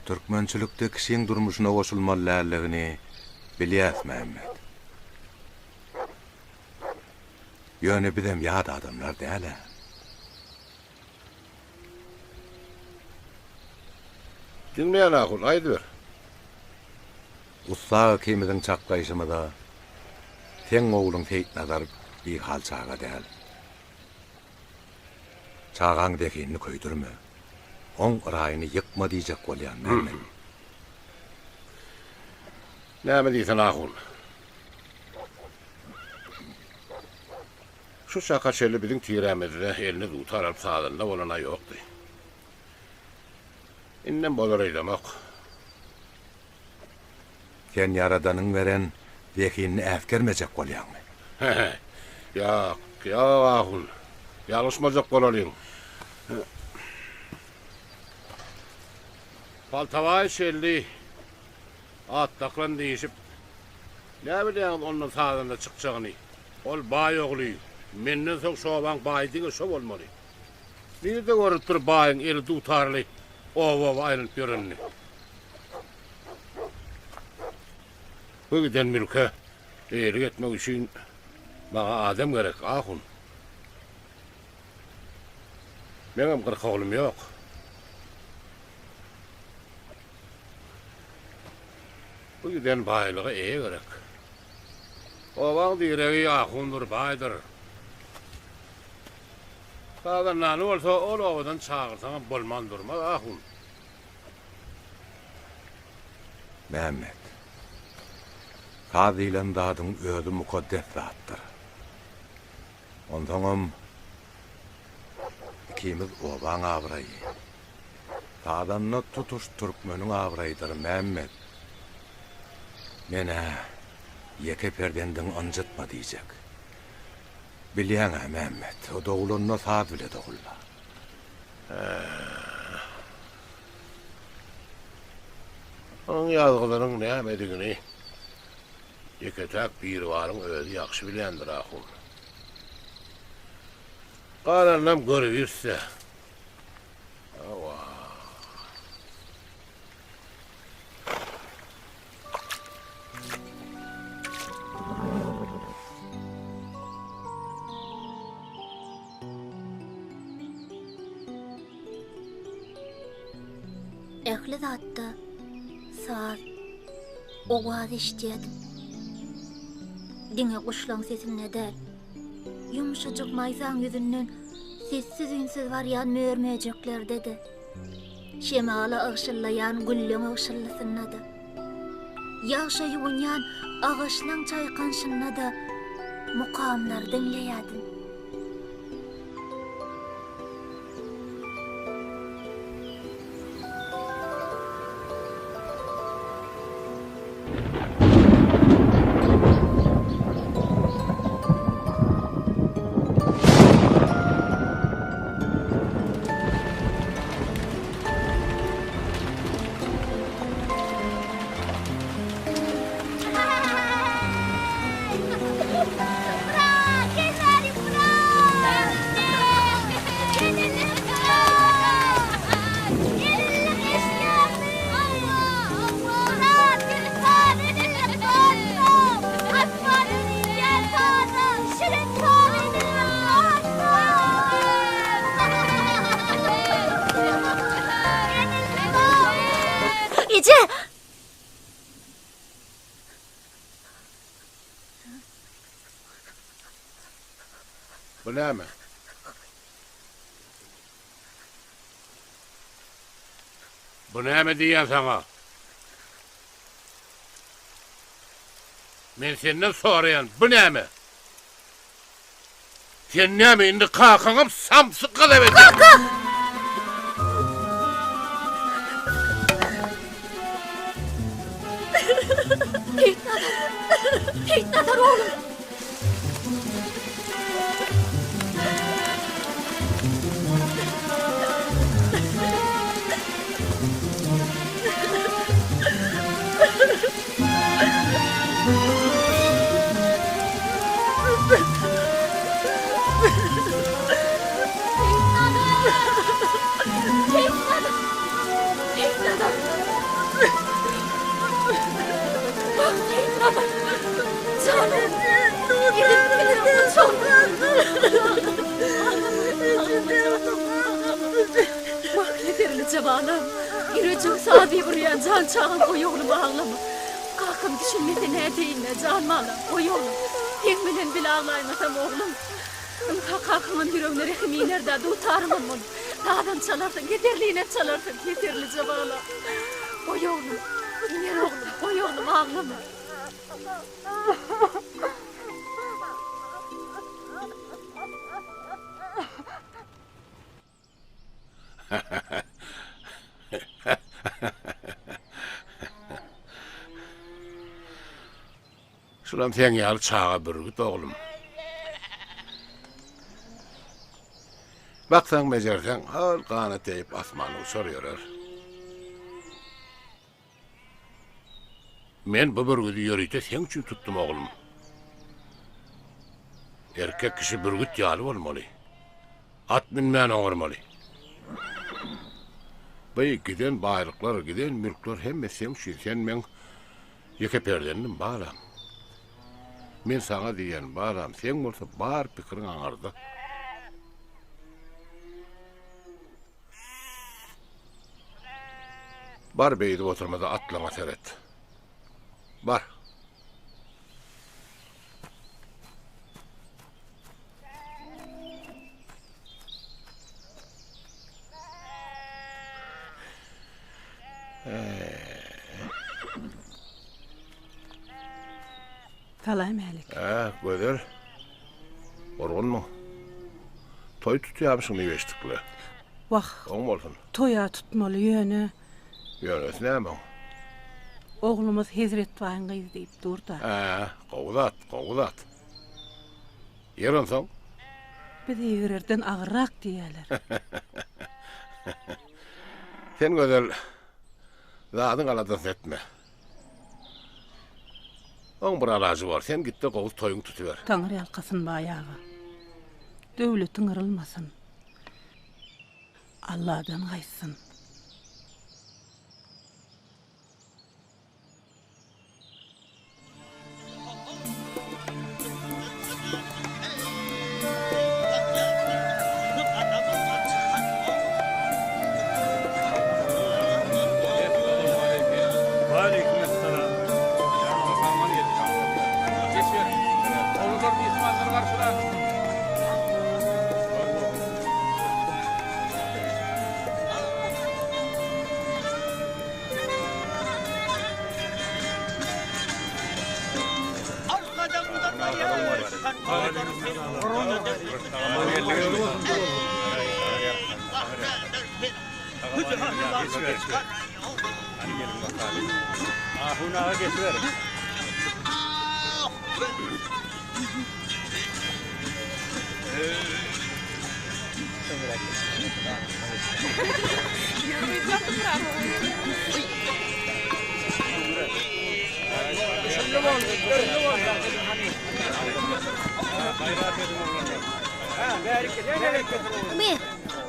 G: Türkmençilikde kişiň durmuşyna goşulmalylygini bilýäs Mehmet. Ýöne bizem ýat adamlar däle.
F: Dinleýän ahul, aýdy ber.
G: Usta kemiň çapgaýşymyda sen oğlun Seyit Nazar bir hal çağa däl. Çağaň dekinini köýdürme. On raýyny ýykma diýjek bolýan Mehmet.
F: Näme diýsen ahul? Şu şaka şerli biziň tirämizde elini tutar alyp sağdanda bolana ýokdy. Innen bolar eýlemek.
G: Sen Yaradanyň beren dekinini äfkermejek bolýanmy?
F: Ýok, ýok ahul. Ýalysmajak bolaryň. Paltaway şerli attaklan diýişip näme diýen onuň sağdanda çykjagyny. Ol baý ogly. Menden soň şobaň baýdyň şo bolmaly. Nerede görüp dur baýyň eli tutarly. Owa aýrylyp ýörenni. Bu giden mülke eýri etmek üçin maňa adam gerek ahun. Meňem gyrk oglum ýok. Bu giden baýlyga eýe gerek. Owaň diregi ahundur baýdyr. Sağdan nany bolsa ol owadan çağırsaň bolman durma ahun.
G: Mehmet. Kadylan dadyň özü mukaddes zatdyr. Ondaňam ikimiz owaň abraýy. Tadanna tutuş türkmeniň abraýdyr Mehmet. Mene ýeke perdendiň anjatma diýjek. Bilýän Mehmet, o dogulunna saat bile dogulla.
F: Onun ýazgylaryň näme digini? Ýeketäk bir waryň özü ýakşy bilýändir ahul. Galanam görüýürse. Awa.
B: Ehli zatda saat ogwaz işdiýädim. Diňe guşlaň sesine däl. Yumşajyk maýsan ýüzünden sessiz ünsiz barýan möýürmejekler dedi. Şemala agşyllaýan güllüň agşyllasynada. Ýaşa ýuwunýan agaçlaň çaýkanşynada mukamlar dinleýädim.
F: Bu näme? Bu näme diýen saňa? Men senden soraýan, bu näme? Sen näme indi kakaňam samsyk galap edin?
B: Seyit Nazar oğlum. Seyit Nazar.
C: balam. Yürecek sadi buraya can çağın koy oğlum ağlama. Kalkın düşünmedi ne deyin ne can balam. Koy oğlum. Tek bilen bile ağlaymasam oğlum. Kalkımın yüreğine rehmi nerede tutarmam onu. Dağdan çalarsın, yeterliğine çalarsın, yeterlice balam. Koy oğlum. İner oğlum, koy oğlum ağlama.
F: Şuram sen ýaly çağa bürgüt oglum. Baksaň mejersen har gana teyip asmany uçar ýörer. Men bu bürgüdi ýörüýte sen üçin tutdum oglum. Erkek kişi bürgüt ýaly bolmaly. At minmän oňurmaly. Bey giden baýryklar, giden mülkler hemme sen üçin, sen men ýeke perdendim balam. Men sana diýen baram, sen bolsa bar pikiriň aňardy. Bar beýdi oturmada atlama seret. Bar.
C: Salam alik.
F: Göder. Orgunmu? Toy tutýarmyşyň niweşdikle.
C: Wah.
F: Oň bolsun.
C: Toya tutmaly ýöne.
F: Ýönes näme?
C: Oğlumuz Hezret Baýyn gyzy diýip durdy.
F: Gowdat. Ýerin soň?
C: Biz ýürerden agyrak diýerler.
F: Sen gözel zadyň aladan etme. Oň bir alajy bar, sen gitdi gowuz toýuň tutuber.
C: Taňry ýalkasyn baýagy. Döwletiň yrylmasyn. Allah'dan gaýsyn.
B: Mir,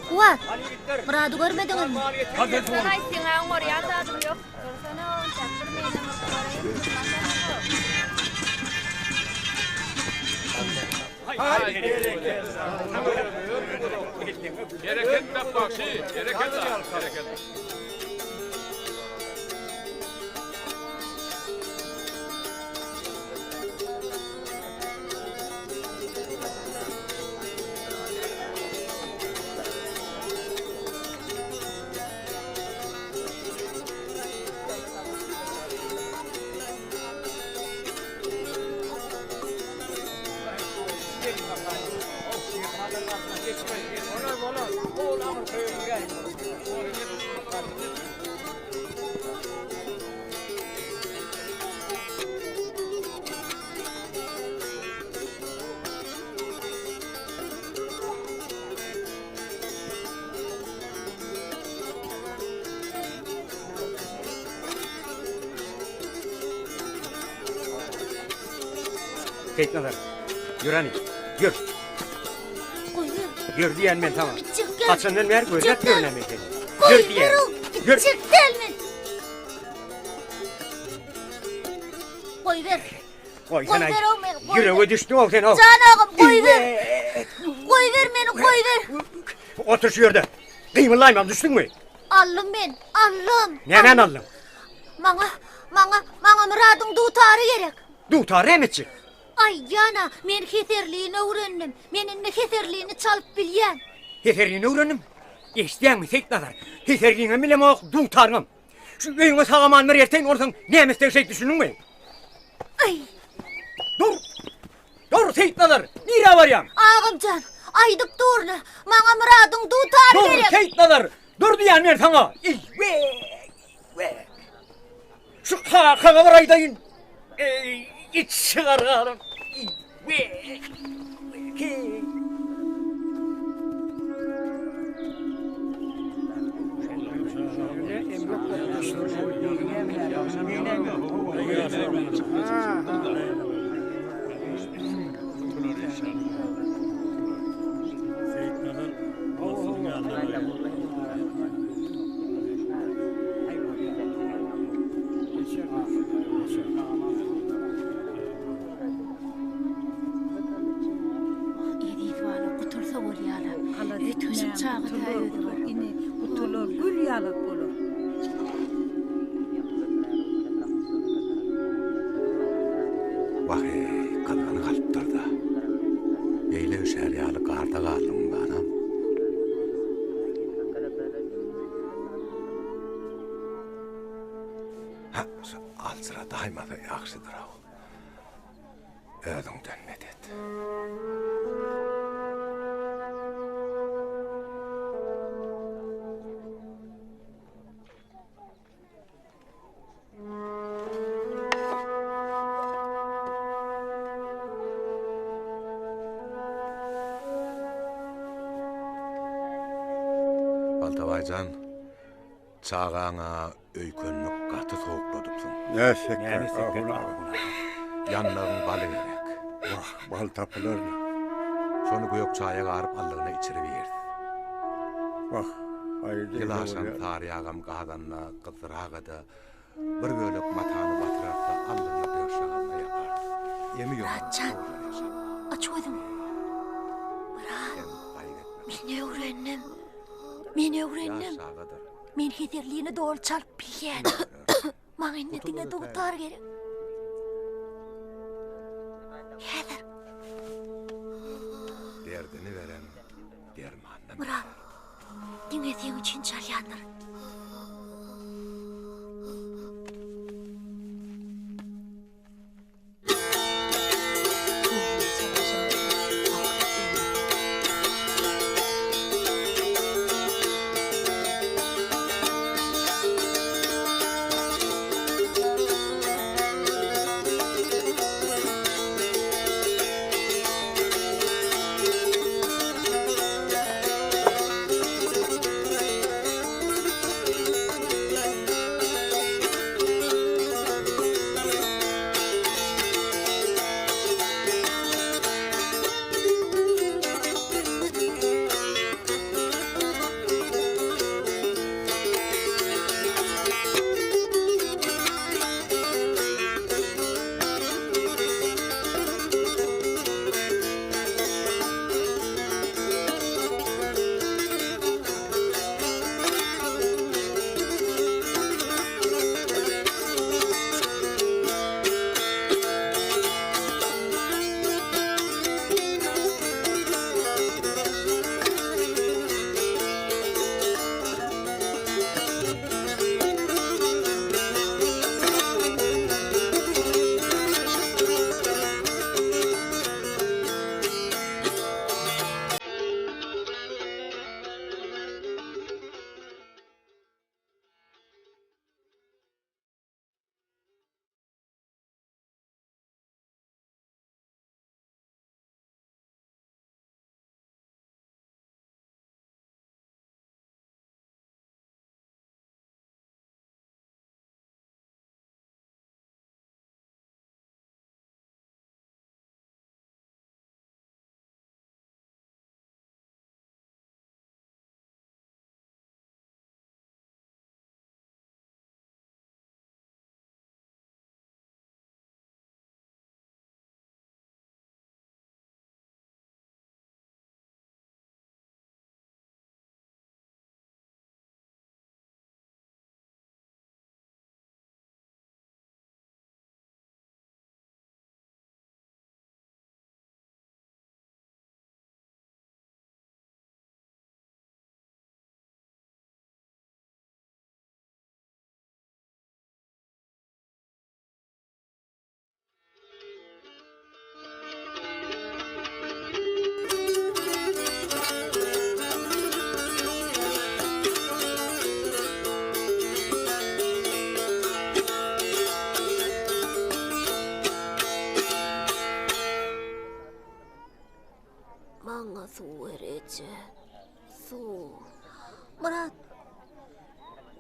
B: kuat. Murady görmediňizmi?
D: Sen aýtdyň aň oraya azadym ýok. Sana çakdyr meňe
H: Bereket tapmaksy, bereket.
K: Ketnalar. Yür hani. Yür. Yür diyen men tamam. Kaçından ver gözet görünemek. Yür diyen. Yür.
B: Çık gelme. Koy ver.
K: Koy sen ay. Yüreğe düştü ol sen ol.
B: Canağım koy ver. Koy ver beni koy ver.
K: Otur şu yerde. Kıymırlaymam düştün mü?
B: allım ben, allım.
K: Nämen allym?
B: Maňa Muradyň dutary gerek.
K: Dutary emetçi.
B: Ay yana, men heterliğini öwrendim. Menin ne heterliğini çalıp bilýän.
K: Heterliğini öwrendim. Eşdiýäňmi Seyitnazar? Heterliğini bilemok dutarym. Şu öýüňe sagaman mer erteň orsaň näme şey düşünýärmi?
B: Ay.
K: Dur Seyitnazar, nire barýam?
B: Ağamcan, aydyp durna. Maňa Muradyň dutary gerek.
K: Dur Seyitnazar, dur diýän men saňa. Şu kağa baraýdaýyn. İç çıgararım.
C: Kutulur, gül yalık olur.
G: Vah kadını kalıptırdı. Eyle üşer yalı karda kaldım bana. Ha, al sıra daymada yakşıdır o. Ödün dönmedi et. Baltabaycan, çağağına öykönlük katı soğukladıpsın.
I: Näsekler
K: Nämesekler
I: ahuna.
G: Yanlarını balı gerek.
I: Vah, bal tapılır.
G: Şonu gök çaya garıp allığına içiri verdi.
I: Vah, hayırlı.
G: Yılaşan tarihi ağam qadanla qızdırağı da bir gölük matanı batırar da allığına bir şağanla yapardı. Yemi yok.
B: Muratcan, aç gözüm. Murat, men öwrendim. Men heterliğini doğru çalıp bilýän. Maňa innetine dutar gerek. Heter.
G: Derdini veren dermanını.
B: Murat, diňe sen üçin çalýandyr.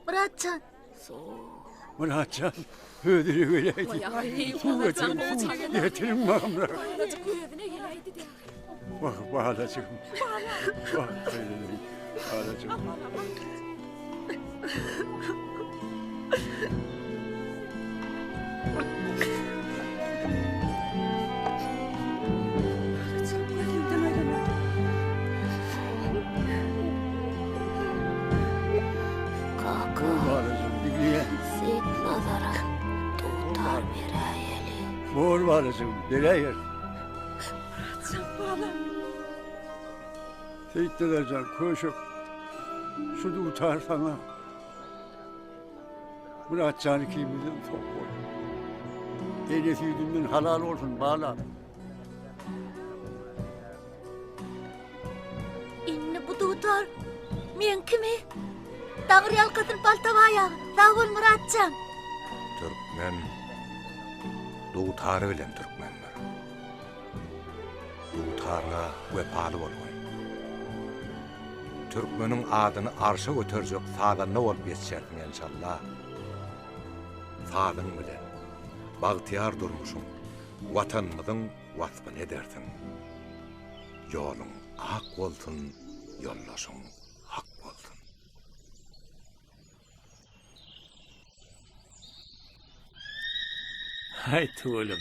B: Muratcan.
I: Muratcan, ödülü vereydi. Su getirin bana. Bak bağlacığım. Bak bağlacığım.
B: Seyit nazara tutar mirayeli.
I: Bol bağlacığım, nereye? Seyit Dedecan, koşup şu tutar sana. Muratcan ikimizin çok koy. Eynesi yüzünden halal olsun bağla.
B: İnni bu tutar. Men kimi? Dağır yalkatın paltavaya. Sağ ol Muratcan.
G: Türkmen Doğutarı bilen Türkmenler. Doğutarla vepalı bolgoy. Türkmenin adını arşa götürecek sadanna olup geçerdim inşallah. Sadın bilen bağtiyar durmuşum. Vatanımızın vasfı ne dersin? Yolun hak olsun, yollaşın hak olsun.
J: Hayt oğlum.